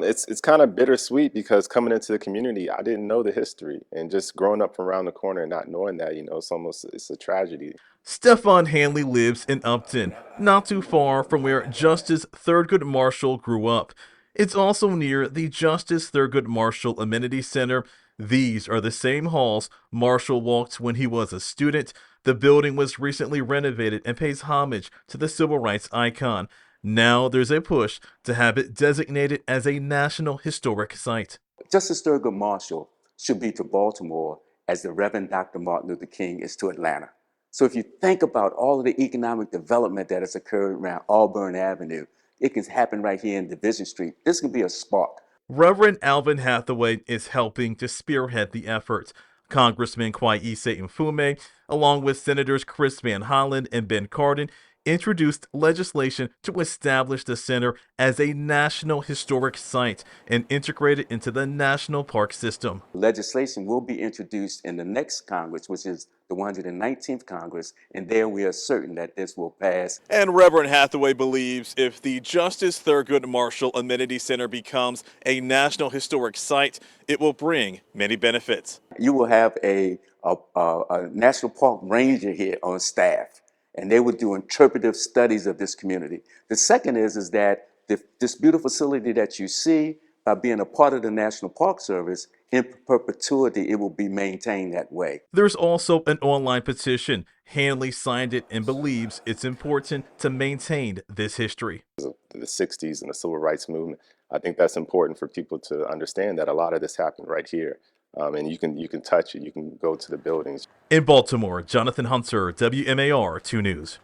It's kind of bittersweet because coming into the community, I didn't know the history, and just growing up from around the corner and not knowing that, it's a tragedy. Stefan Hanley lives in Upton, not too far from where Justice Thurgood Marshall grew up. It's also near the Justice Thurgood Marshall Amenity Center. These are the same halls Marshall walked when he was a student. The building was recently renovated and pays homage to the civil rights icon. Now there's a push to have it designated as a National Historic Site. Justice Thurgood Marshall should be to Baltimore as the Reverend Dr. Martin Luther King is to Atlanta. So if you think about all of the economic development that has occurred around Auburn Avenue, it can happen right here in Division Street. This can be a spark. Reverend Alvin Hathaway is helping to spearhead the effort. Congressman Kwai Mfume, along with Senators Chris Van Hollen and Ben Cardin, introduced legislation to establish the center as a National Historic Site and integrate it into the national park system. Legislation will be introduced in the next Congress, which is the 119th Congress, and there we are certain that this will pass. And Reverend Hathaway believes if the Justice Thurgood Marshall Amenity Center becomes a National Historic Site, it will bring many benefits. You will have a national park ranger here on staff, and they will do interpretive studies of this community. The second is that this beautiful facility that you see, by being a part of the National Park Service, in perpetuity, it will be maintained that way. There's also an online petition. Hanley signed it and believes it's important to maintain this history. The 60s and the civil rights movement, I think that's important for people to understand that a lot of this happened right here. And you can touch it, you can go to the buildings. In Baltimore, Jonathan Hunter, WMAR 2 News.